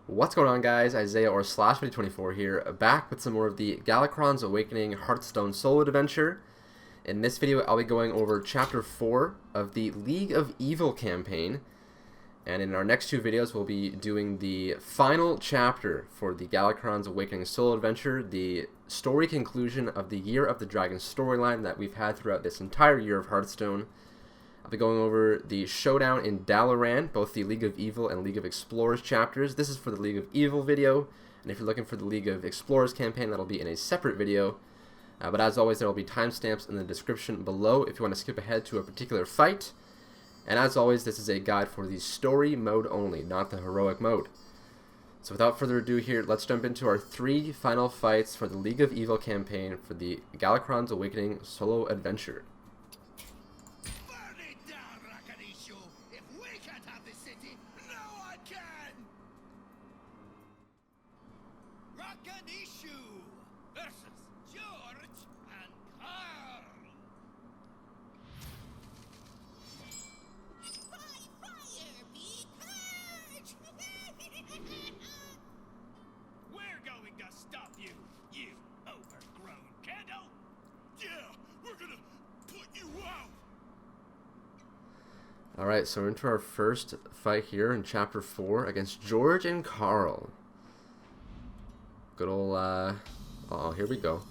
What's going on, guys? Isaiah or Slash2024 here, back with some more of the Galakrond's Awakening Hearthstone solo adventure. In this video, I'll be going over Chapter 4 of the League of Evil campaign. And in our next two videos, we'll be doing the final chapter for the Galakrond's Awakening solo adventure, the story conclusion of the Year of the Dragon storyline that we've had throughout this entire year of Hearthstone. I'll be going over the Showdown in Dalaran, both the League of Evil and League of Explorers chapters. This is for the League of Evil video, and if you're looking for the League of Explorers campaign, that'll be in a separate video. But as always, there will be timestamps in the description below if you want to skip ahead to a particular fight. And as always, this is a guide for the story mode only, not the heroic mode. So without further ado here, let's jump into our three final fights for the League of Evil campaign for the Galakrond's Awakening solo adventure. Burn it down, Rakanishu! If we can't have this city, no one can! Rakanishu versus George and Karl! By fire be purged! We're going to stop you, you overgrown candle! Yeah, we're gonna put you out! Alright, so into our first fight here in Chapter 4 against George and Karl. Good old, oh, here we go.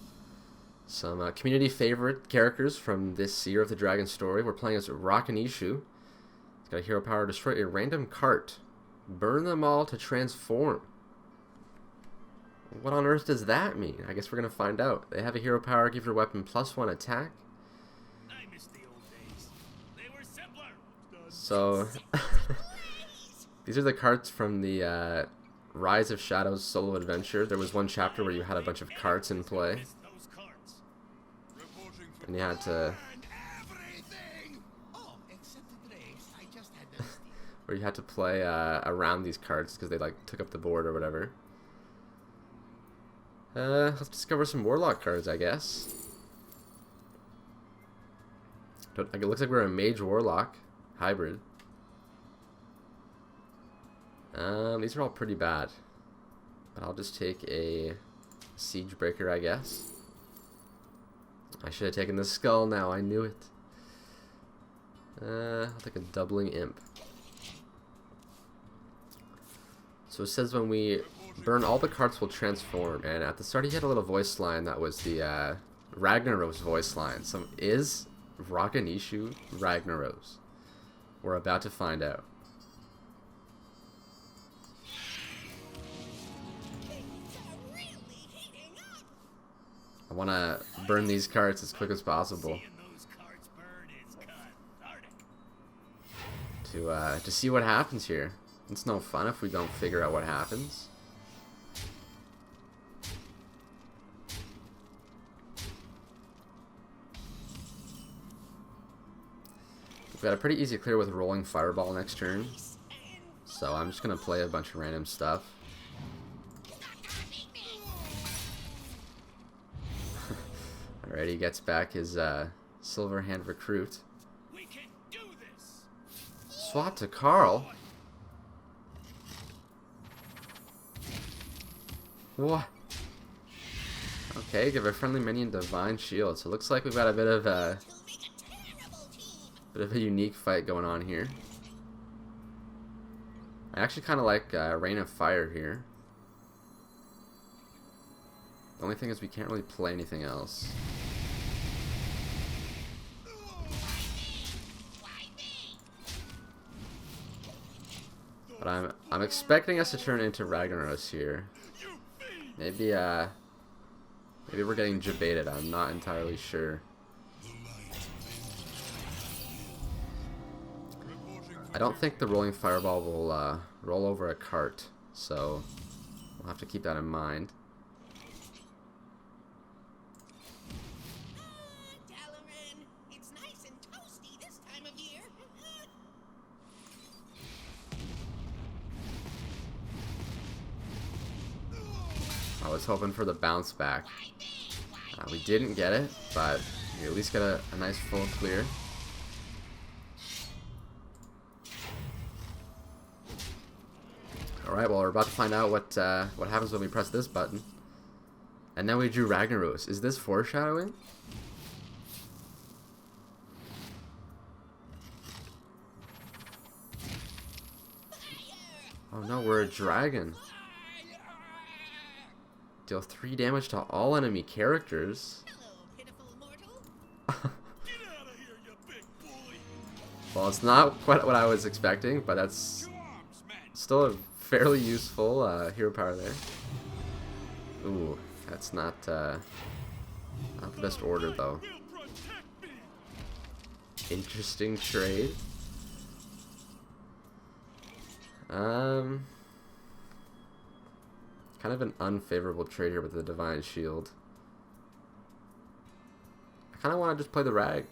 Some community favorite characters from this Year of the Dragon story. We're playing as Rakanishu. He's got a hero power, destroy a random cart. Burn them all to transform. What on earth does that mean? I guess we're going to find out. They have a hero power, give your weapon +1 attack. I miss the old days. They were simpler. So, these are the carts from the Rise of Shadows solo adventure. There was one chapter where you had a bunch of carts in play, Miss those carts. and you had to, Everything! Oh, except the grapes. I just had them steal. where you had to play around these carts because they like took up the board or whatever. Let's discover some Warlock cards, I guess. It looks like we're a Mage Warlock hybrid. These are all pretty bad, but I'll just take a Siege Breaker, I guess. I should have taken the Skull now, I knew it. I'll take a Doubling Imp. So it says when we burn all the carts will transform, and at the start he had a little voice line that was the Ragnaros voice line. So is Rakanishu Ragnaros? We're about to find out. I want to burn these carts as quick as possible Seeing those carts burn is cathartic. to see what happens here. It's no fun if we don't figure out what happens. We've got a pretty easy clear with Rolling Fireball next turn, so I'm just going to play a bunch of random stuff. Alright, he gets back his Silver Hand Recruit. We can do this. Swap to Karl? What? Okay, give a friendly minion Divine Shield. So it looks like we've got a bit of a unique fight going on here. I actually kind of like Rain of Fire here. The only thing is we can't really play anything else. But I'm expecting us to turn into Ragnaros here. Maybe maybe we're getting jebaited. I'm not entirely sure. I don't think the Rolling Fireball will roll over a cart, so we'll have to keep that in mind. Dalaran, it's nice and toasty this time of year. I was hoping for the bounce back. We didn't get it, but we at least got a nice full clear. Alright, well, we're about to find out what happens when we press this button. And now we drew Ragnaros. Is this foreshadowing? Oh no, we're a dragon. Deal 3 damage to all enemy characters. Hello, pitiful mortal. Get out of here, you big boy. Well, it's not quite what I was expecting, but that's Two arms, man. still a fairly useful hero power there. Ooh, that's not the best order though. Will protect me. Interesting trade. Kind of an unfavorable trade here with the Divine Shield. I kind of want to just play the Rag.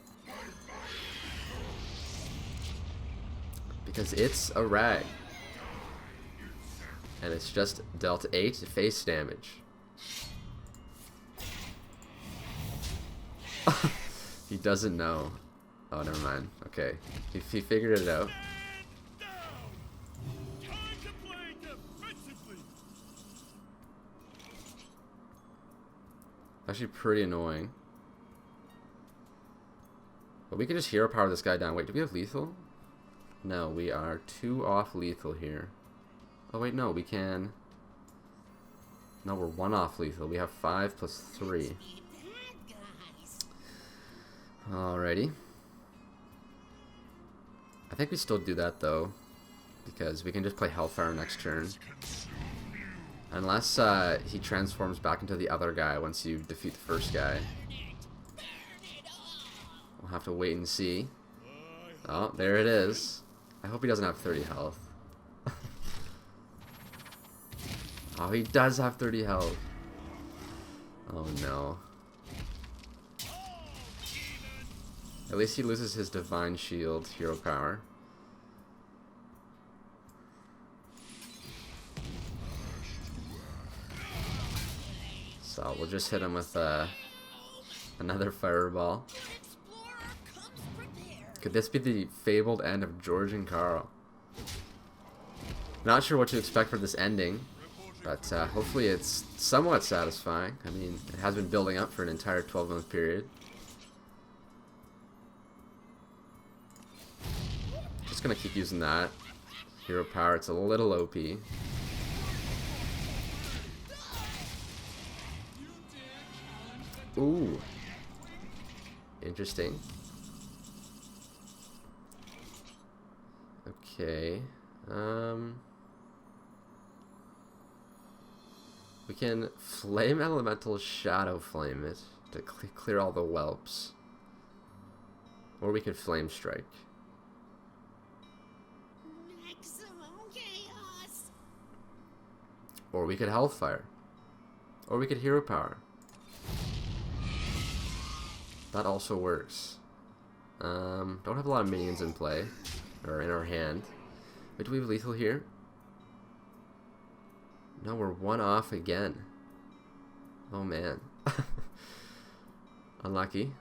Because it's a Rag. And it's just dealt 8 face damage. He doesn't know. Oh, never mind. Okay. He figured it out. Actually pretty annoying. But we can just hero power this guy down. Wait, do we have lethal? No, we are 2 off lethal here. Oh wait, no, we can... No, we're 1 off lethal. We have 5 plus 3. Be bad guys. Alrighty. I think we still do that though, because we can just play Hellfire next turn. Unless he transforms back into the other guy once you defeat the first guy. Burn it all. We'll have to wait and see. Oh, there it is. I hope he doesn't have 30 health. Oh, he does have 30 health. Oh no. At least he loses his Divine Shield hero power. So we'll just hit him with another fireball. Explorer comes prepared. Could this be the fabled end of George and Karl? Not sure what to expect for this ending, but hopefully it's somewhat satisfying. I mean, it has been building up for an entire 12-month period. Just gonna keep using that hero power. It's a little OP. Ooh, interesting. Okay, we can Flame Elemental Shadow Flame it to clear all the whelps, or we could Flame Strike. Maximum chaos. Or we could Hellfire. Or we could Hero Power. That also works. Don't have a lot of minions in play. Or in our hand. Wait, do we have lethal here? No, we're 1 off again. Oh man. Unlucky.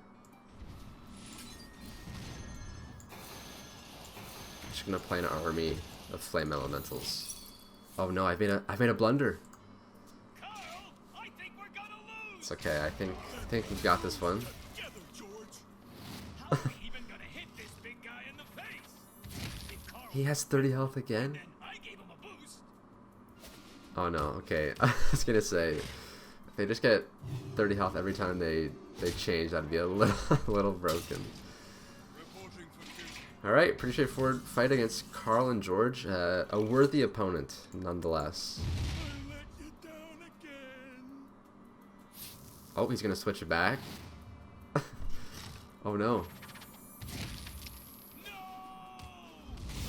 Just gonna play an army of flame elementals. Oh no, I've made a blunder. Karl, I think we're gonna lose. It's okay. I think we've got this one. Together, George. How are we even gonna hit this big guy in the face? If Karl He has 30 health again. then I gave him a boost. Oh no. Okay. I was gonna say, if they just get 30 health every time they change, that'd be a little broken. Reporting for duty. Alright, pretty straightforward fight against Karl and George. A worthy opponent, nonetheless. I let you down again. Oh, he's gonna switch it back. Oh no. No!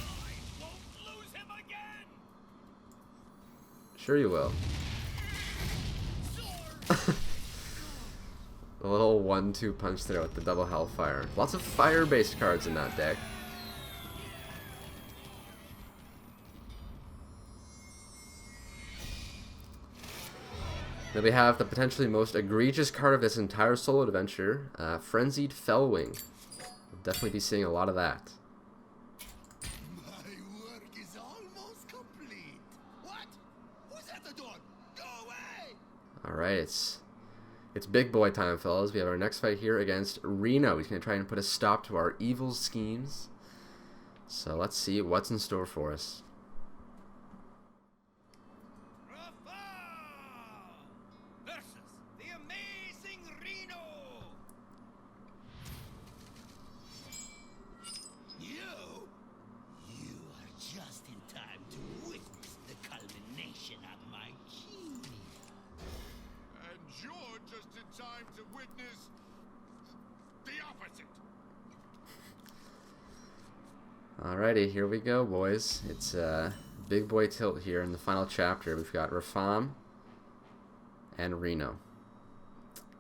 I won't lose him again. Sure you will. Sword. A little 1-2 punch there with the double Hellfire. Lots of fire-based cards in that deck. Then we have the potentially most egregious card of this entire solo adventure, Frenzied Fellwing. We'll definitely be seeing a lot of that. My work is almost complete. What Alright, it's big boy time, fellas. We have our next fight here against Reno. He's going to try and put a stop to our evil schemes. So let's see what's in store for us. Rafaam versus the amazing Reno. You are just in time to witness the culmination of my genius. And you're just in time to witness the opposite. Alrighty, here we go, boys. It's big boy tilt here in the final chapter. We've got Rafaam and Reno.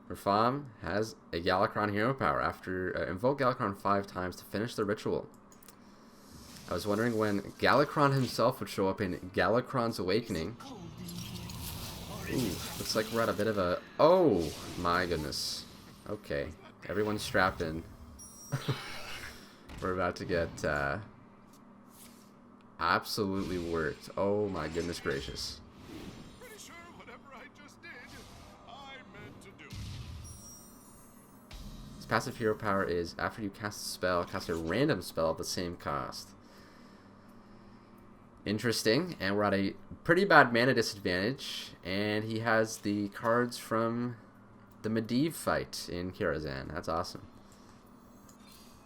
Rafaam has a Galakrond hero power after invoke Galakrond 5 times to finish the ritual. I was wondering when Galakrond himself would show up in Galakrond's Awakening. Ooh, looks like we're at a bit of a... Oh, my goodness. Okay, everyone strap in. We're about to get absolutely worked. Oh my goodness gracious. Pretty sure whatever I just did, I meant to do. His passive hero power is after you cast a spell, cast a random spell at the same cost. Interesting, and we're at a pretty bad mana disadvantage, and he has the cards from the Medivh fight in Karazhan. That's awesome.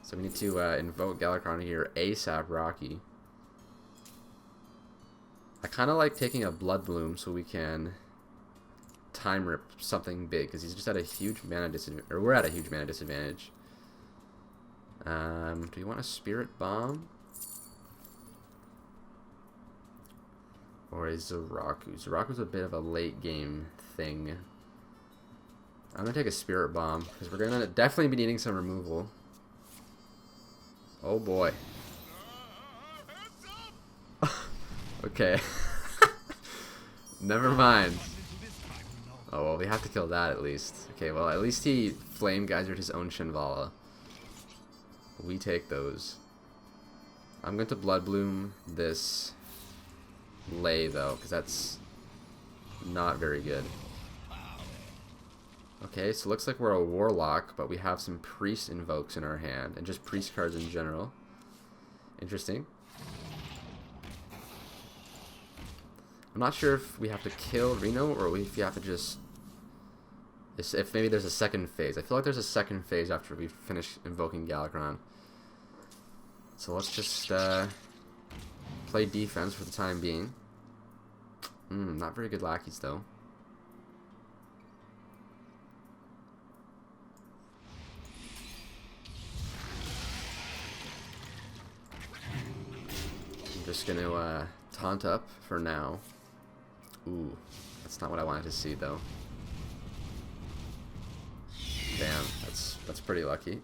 So we need to invoke Galakrond here ASAP Rocky. I kind of like taking a Blood Bloom so we can time rip something big, because he's just at a huge mana disadvantage, or we're at a huge mana disadvantage. Do you want a Spirit Bomb? Or a Zeraku? Zeraku's a bit of a late game thing. I'm going to take a Spirit Bomb, because we're going to definitely be needing some removal. Oh boy. Okay. Never mind. Oh well, we have to kill that at least. Okay, well at least he Flame Geysered his own Shinvala. We take those. I'm going to Blood Bloom this Lay though, because that's not very good. Okay, so it looks like we're a Warlock, but we have some Priest Invokes in our hand, and just Priest cards in general. Interesting. I'm not sure if we have to kill Reno, or if you have to just... If maybe there's a second phase. I feel like there's a second phase after we finish invoking Galakrond. So let's just play defense for the time being. Not very good lackeys though. I'm just gonna taunt up for now. Ooh, that's not what I wanted to see though. Damn, that's pretty lucky.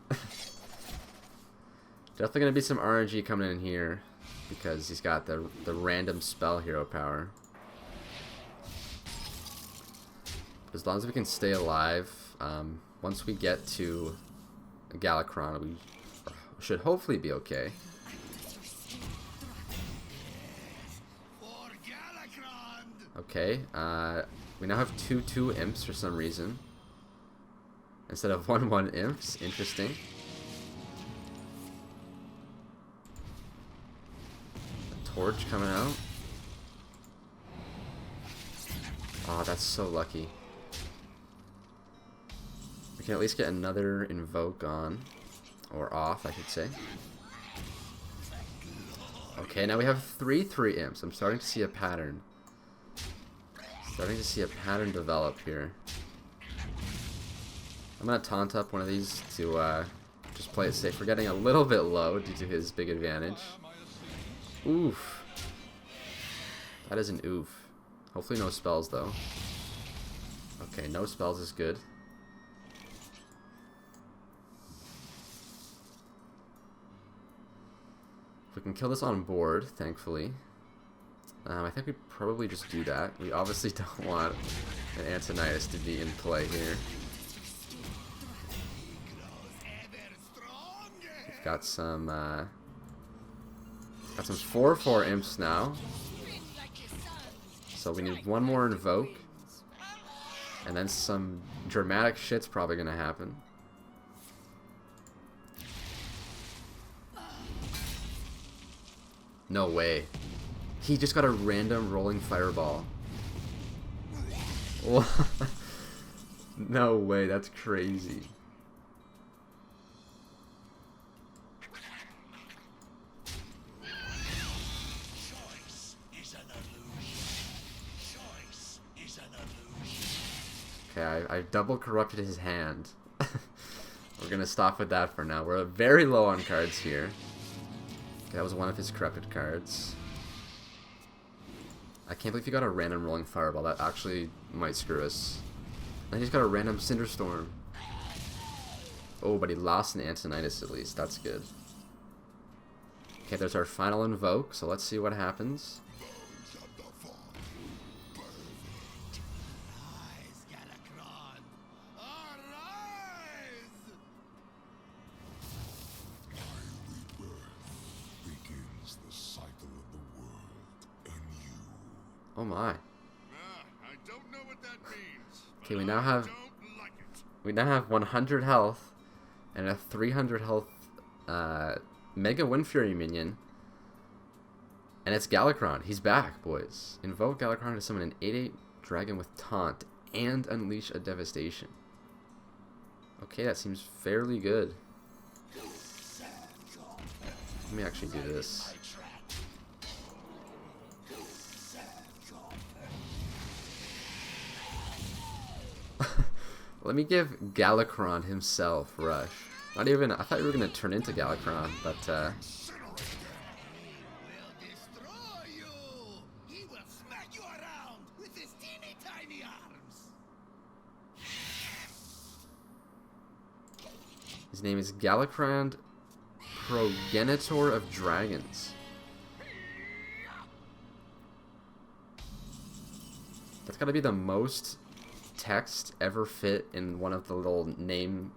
Definitely gonna be some RNG coming in here because he's got the random spell hero power. As long as we can stay alive, once we get to Galakrond, we should hopefully be okay. Okay, we now have 2/2 imps for some reason instead of 1/1 imps. Interesting. A torch coming out. Oh, that's so lucky. We can at least get another invoke on, or off, I should say. Okay, now we have 3/3 imps. I'm starting to see a pattern. Starting to see a pattern develop here. I'm gonna taunt up one of these to just play it safe. We're getting a little bit low due to his big advantage. Oof. That is an oof. Hopefully no spells though. Okay, no spells is good. If we can kill this on board, thankfully. I think we probably just do that. We obviously don't want an Antonitis to be in play here. We've got some 4/4 imps now. So we need one more invoke. And then some dramatic shit's probably gonna happen. No way. He just got a random rolling fireball. No way, that's crazy. Okay, I double corrupted his hand. We're gonna stop with that for now. We're very low on cards here. Okay, that was one of his corrupted cards. I can't believe he got a random rolling fireball. That actually might screw us. And he's got a random Cinderstorm. Oh, but he lost an Antonitis at least. That's good. Okay, there's our final invoke, so let's see what happens. Arise, Galakrond! Arise! My rebirth begins the cycle of the world and you. Oh my. I don't know what that means. Okay, we now have Don't like it. we now have 100 health and a 300 health Mega Wind Fury minion. And it's Galakrond. He's back, boys. Invoke Galakrond to summon an 8/8 dragon with taunt and unleash a devastation. Okay, that seems fairly good. Let me actually do this. Let me give Galakrond himself rush. Not even, I thought we were going to turn into Galakrond, but Will destroy you! He will smack you around with his teeny tiny arms! his name is Galakrond, Progenitor of Dragons. That's got to be the most text ever fit in one of the little name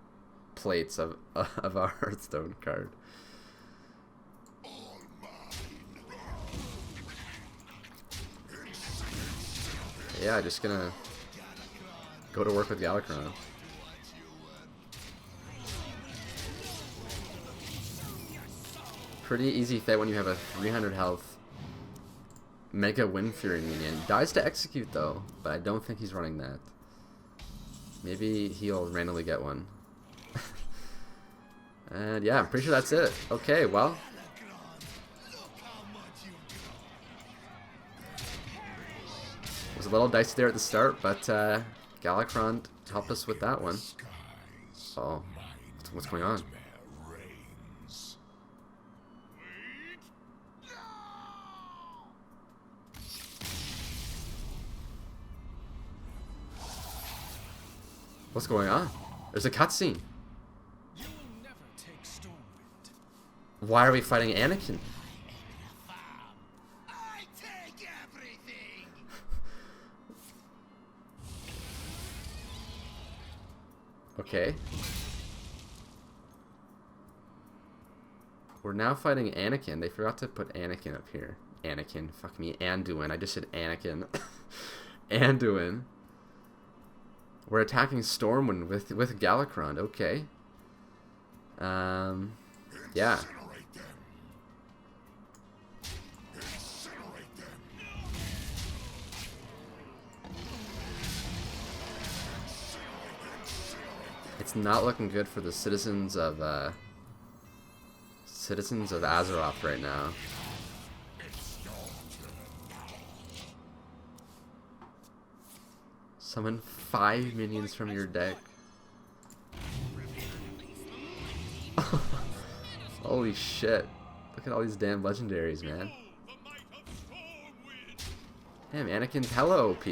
plates of a Hearthstone card. Yeah, just gonna go to work with Galakrond. Pretty easy fit when you have a 300 health Mega Wind Fury minion. Dies to execute though, but I don't think he's running that. Maybe he'll randomly get one. And yeah, I'm pretty sure that's it. Okay, well. It was a little dicey there at the start, but Galakrond helped us with that one. Oh, what's going on? What's going on? There's a cutscene. You will never take Stormwind. Why are we fighting Anakin? I take everything! Okay. We're now fighting Anakin. They forgot to put Anakin up here. Anakin. Fuck me. Anduin. I just said Anakin. Anduin. We're attacking Stormwind with Galakrond. Okay. Yeah. It's not looking good for the citizens of Azeroth right now. Summon 5 minions from your deck. Holy shit. Look at all these damn legendaries, man. The might of Stormwind. Damn, Anakin's hella OP.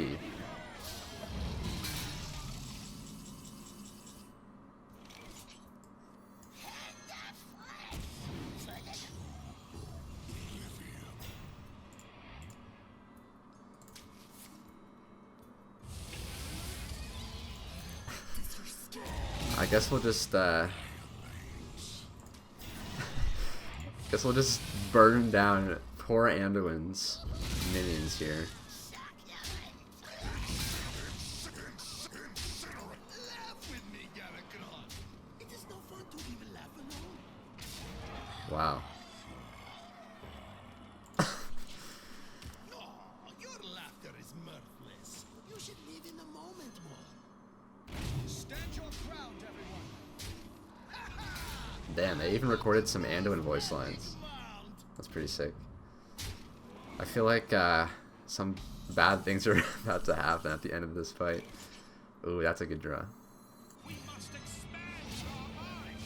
I guess we'll just burn down poor Anduin's minions here. Wow. Oh, your laughter is mirthless. You should live in the moment more. Stand your ground, everyone. Damn, they even recorded some Anduin voice lines. That's pretty sick. I feel like some bad things are about to happen at the end of this fight. Ooh, that's a good draw. We must expand our minds.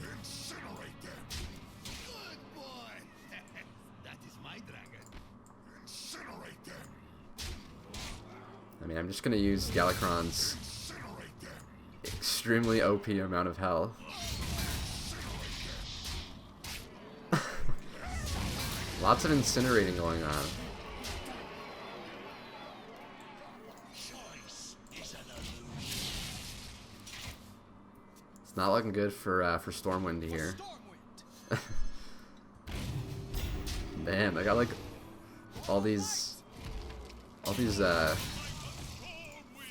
Incinerate them! Good boy. That is my dragon. Incinerate them! I mean, I'm just gonna use Galakrond's Incinerate them! extremely OP amount of health. Lots of incinerating going on. Choice is an illusion. It's not looking good for Stormwind here. Stormwind. Damn, I got like all these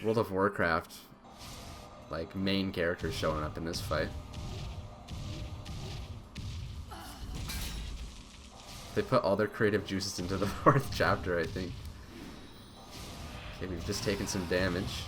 World of Warcraft like main characters showing up in this fight. They put all their creative juices into the 4th chapter, I think. Okay, we've just taken some damage.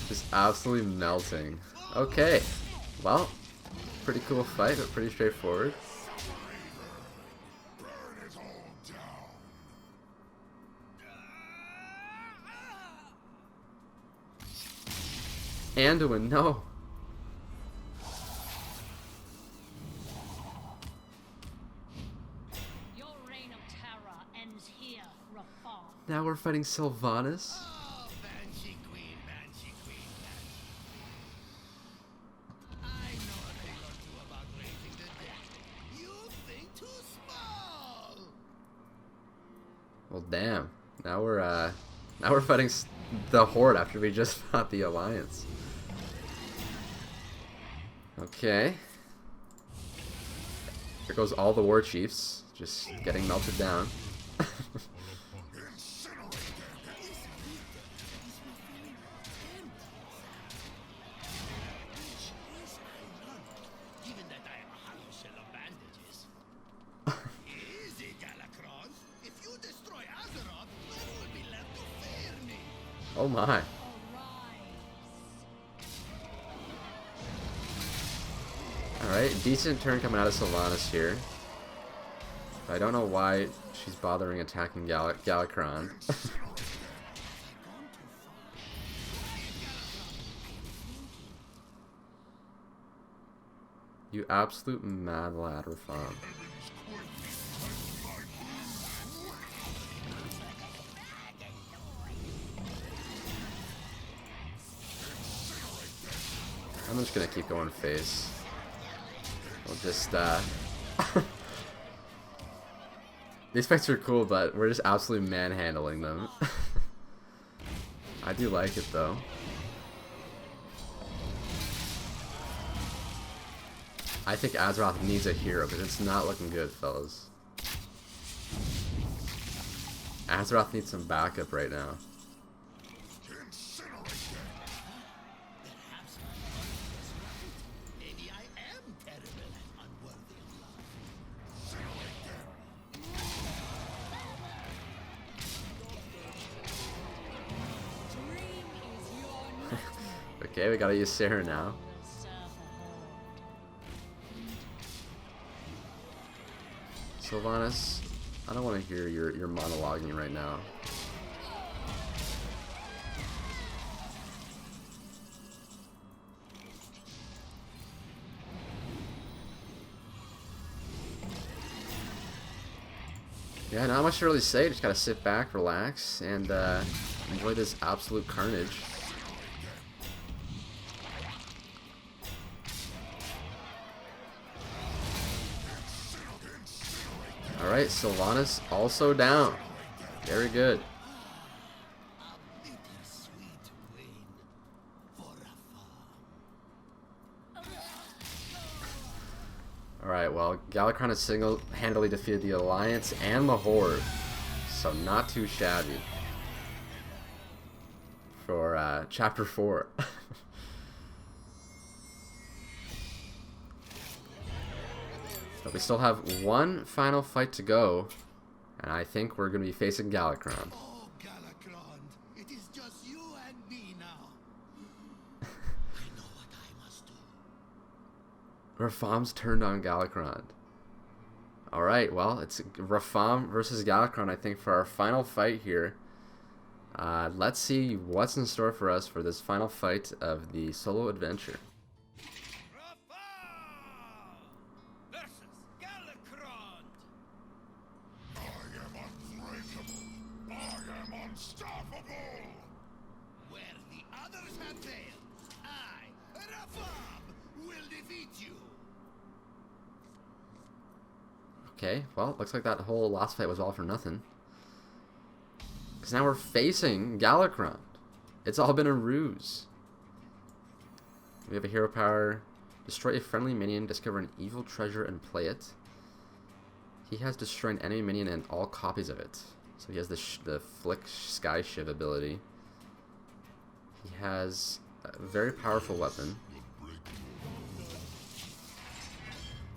Just absolutely melting. Okay, well, pretty cool fight, but pretty straightforward. Burn it all down! Anduin, no. Your reign of terror ends here, Rafaam. Now we're fighting Sylvanas. Oh, Banshee Queen, Banshee Queen, Banshee Queen. I know a thing or two about raising the dead. You think too small. Well, damn. Now we're fighting the Horde after we just fought the Alliance. Okay. Here goes all the war chiefs, just getting melted down. Given that I am a hollow shell of bandages. Easy, Galakrond. If you destroy Azeroth, none will be left to fear me. Oh my. Alright, decent turn coming out of Sylvanas here. I don't know why she's bothering attacking Galakrond. You absolute mad lad, Rafaam. I'm just gonna keep going face. We'll just these fights are cool, but we're just absolutely manhandling them. I do like it though. I think Azeroth needs a hero, but it's not looking good, fellas. Azeroth needs some backup right now. Perhaps my father was right. Maybe I am terrible and unworthy of love. Okay, we gotta use Sarah now. Sylvanas, I don't want to hear your monologuing right now. Yeah, not much to really say. Just gotta sit back, relax, and enjoy this absolute carnage. Alright, Sylvanas also down. Very good. A bittersweet win for Rafaam. Alright, well, Galakrond has single-handedly defeated the Alliance and the Horde. So not too shabby for Chapter 4. But we still have one final fight to go, and I think we're going to be facing Galakrond. Oh, Galakrond, it is just you and me now. I know what I must do. Rafaam's turned on Galakrond. Alright, well, it's Rafaam versus Galakrond, I think, for our final fight here. Let's see what's in store for us for this final fight of the solo adventure. Rafaam versus Galakrond. I am unbreakable. I am unstoppable. Where the others have failed, I, Rafaam, will defeat you. Okay, well, looks like that whole last fight was all for nothing. Because now we're facing Galakrond. It's all been a ruse. We have a hero power. Destroy a friendly minion, discover an evil treasure, and play it. He has destroyed an enemy minion and all copies of it. So he has the Flick Sky Shiv ability. He has a very powerful weapon.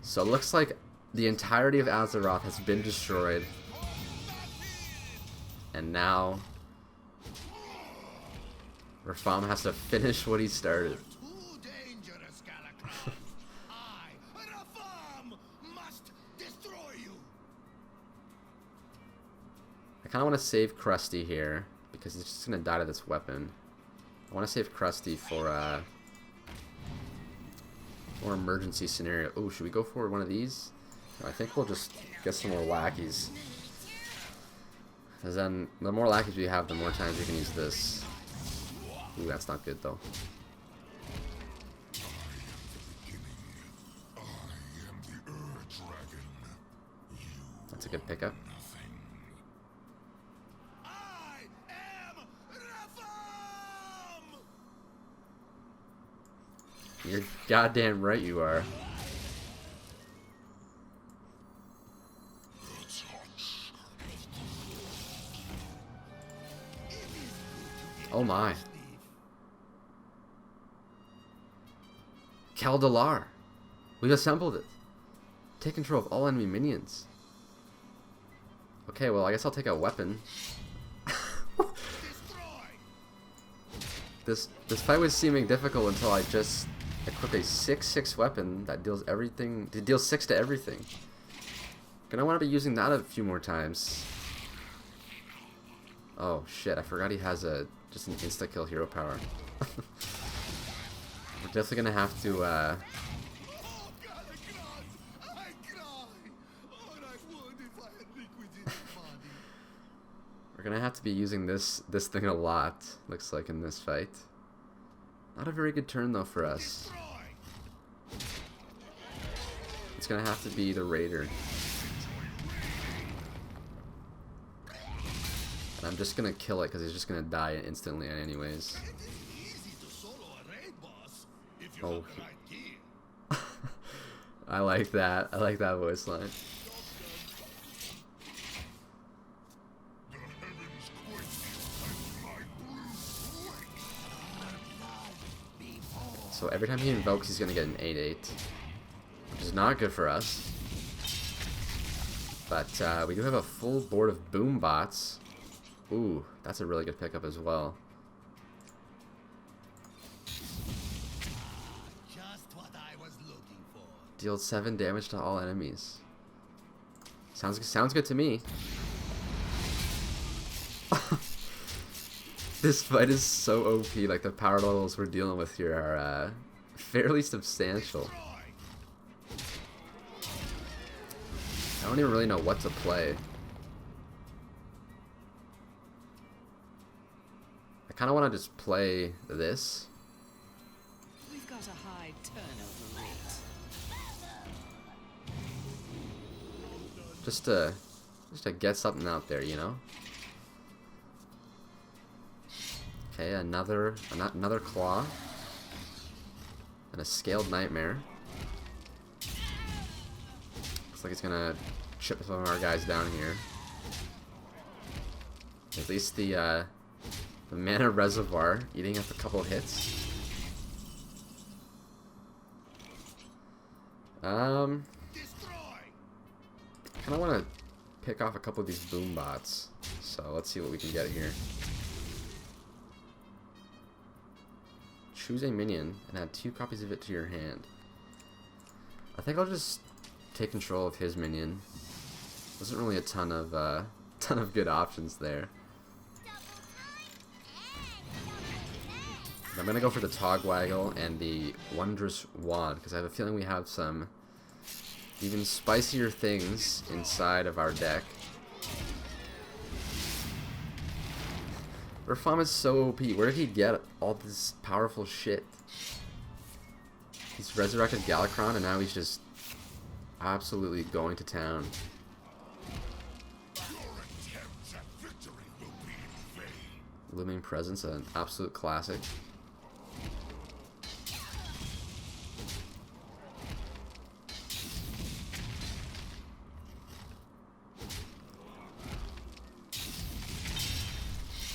So it looks like the entirety of Azeroth has been destroyed. And now Rafaam has to finish what he started. Too dangerous, Galakrond. I, Rafaam, must destroy you. I kind of want to save Krusty here because he's just going to die to this weapon. I want to save Krusty for more emergency scenario. Oh, should we go for one of these? I think we'll just get some more lackeys. Because then, the more lackeys we have, the more times we can use this. Ooh, that's not good though. That's a good pickup. I am Rafaam. You're goddamn right you are. Oh my. Dalaran. We've assembled it. Take control of all enemy minions. Okay, well, I guess I'll take a weapon. This fight was seeming difficult until I just equipped a 6/6 weapon that deals everything. It deals 6 to everything. Gonna want to be using that a few more times. Oh shit! I forgot he has just an insta kill hero power. We're definitely gonna have to. Oh, Galakrond, I cry. Oh, I would if I had liquids in my body. We're gonna have to be using this thing a lot. Looks like in this fight. Not a very good turn though for us. It's gonna have to be the Raider. And I'm just gonna kill it because he's just gonna die instantly anyways. It is easy to solo a raid boss if you Oh. have the right gear. I like that. I like that voice line. So every time he invokes, he's gonna get an 8/8, which is not good for us. But we do have a full board of boom bots. Ooh, that's a really good pickup as well. Just what I was looking for. Deals 7 damage to all enemies. Sounds good to me. This fight is so OP. Like the power levels we're dealing with here are fairly substantial. I don't even really know what to play. I kind of want to just play this. We've got a high turnover rate. Just to get something out there, you know? Okay, another claw. And a scaled nightmare. Looks like it's gonna chip some of our guys down here. At least the mana reservoir eating up a couple hits. Kind of want to pick off a couple of these boom bots. So let's see what we can get here. Choose a minion and add 2 copies of it to your hand. I think I'll just take control of his minion. Wasn't really a ton of good options there. I'm gonna go for the Togwaggle and the Wondrous Wand because I have a feeling we have some even spicier things inside of our deck. Rafaam is so OP. Where did he get all this powerful shit? He's resurrected Galakrond and now he's just absolutely going to town. Looming Presence, an absolute classic.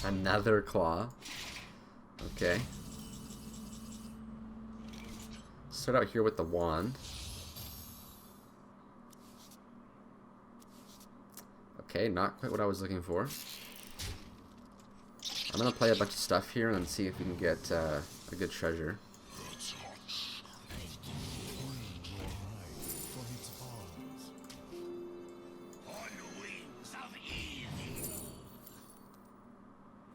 Another claw. Okay. Start out here with the wand. Okay, not quite what I was looking for. I'm gonna play a bunch of stuff here and then see if we can get a good treasure.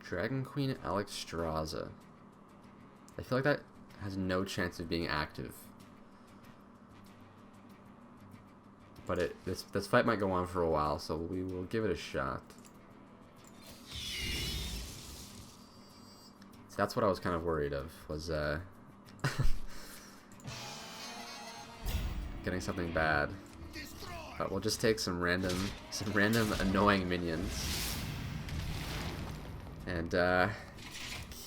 Dragon Queen Alexstrasza. I feel like that has no chance of being active. But this fight might go on for a while, so we will give it a shot. So that's what I was kind of worried of, was getting something bad. But we'll just take some random annoying minions. And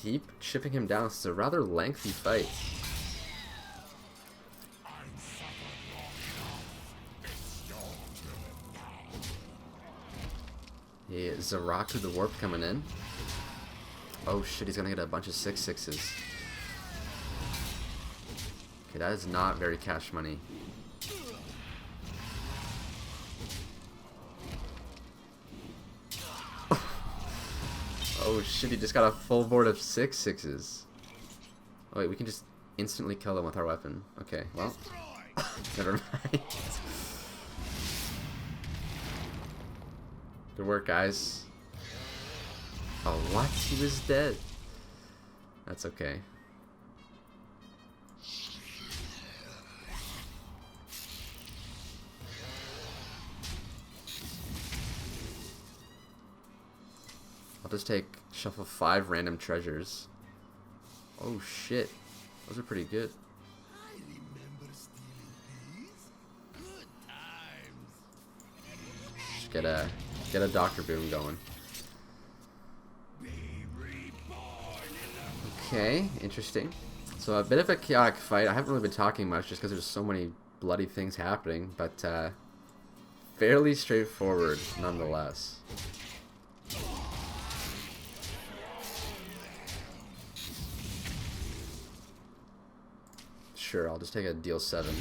keep chipping him down. It's a rather lengthy fight. Yeah, Zaraku the Warp coming in. Oh shit, he's gonna get a bunch of 6/6s. Okay, that is not very cash money. Oh shit, he just got a full board of 6/6s. Oh wait, we can just instantly kill them with our weapon. Okay, well, never mind. Good work, guys. Oh, what? He was dead. That's okay. I'll just shuffle 5 random treasures. Oh shit. Those are pretty good. I remember stealing these. Good times. Just get a Dr. Boom going. Okay, interesting. So a bit of a chaotic fight. I haven't really been talking much just because there's so many bloody things happening, but fairly straightforward nonetheless. Sure, I'll just take a deal 7.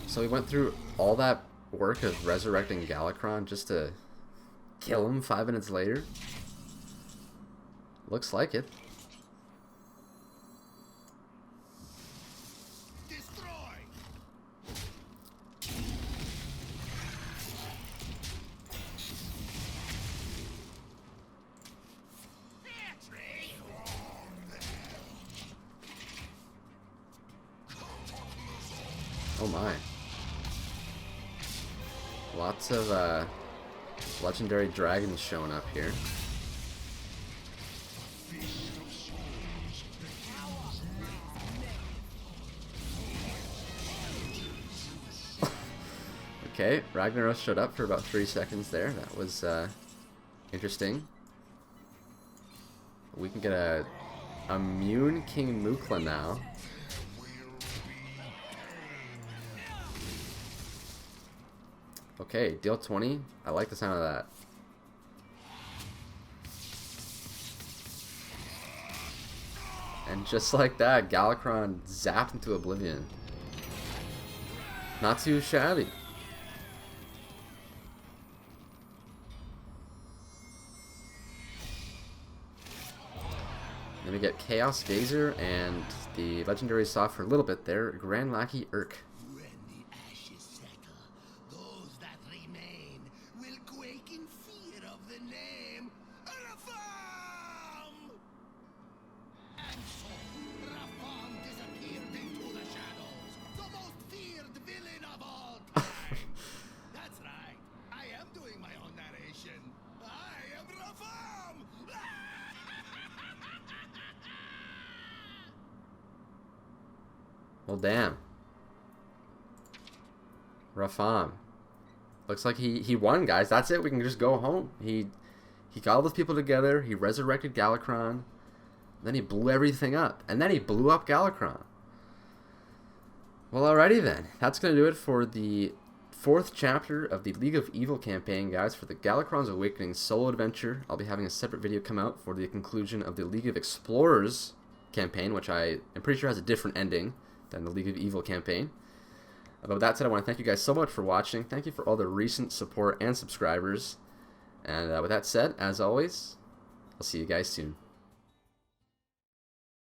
So we went through all that work of resurrecting Galakrond just to kill him 5 minutes later? Looks like it. Oh my. Lots of legendary dragons showing up here. Okay, Ragnaros showed up for about 3 seconds there. That was interesting. We can get a immune King Mukla now. Okay, deal 20. I like the sound of that. And just like that, Galakrond zapped into oblivion. Not too shabby. Then we get Chaos Gazer and the legendary soft for a little bit there, Grand Lackey Urk. When the ashes settle, those that remain will quake in fear of the name Rafaam! And so, Rafaam disappeared into the shadows, the most feared villain of all time. That's right, I am doing my own narration. I am Rafaam! Well, damn. Rafaam. Looks like he won, guys. That's it. We can just go home. He got all those people together. He resurrected Galakrond. Then he blew everything up. And then he blew up Galakrond. Well, alrighty then. That's going to do it for the 4th chapter of the League of Evil campaign, guys, for the Galakrond's Awakening solo adventure. I'll be having a separate video come out for the conclusion of the League of Explorers campaign, which I am pretty sure has a different ending than the League of Evil campaign. But with that said, I want to thank you guys so much for watching. Thank you for all the recent support and subscribers. And with that said, as always, I'll see you guys soon.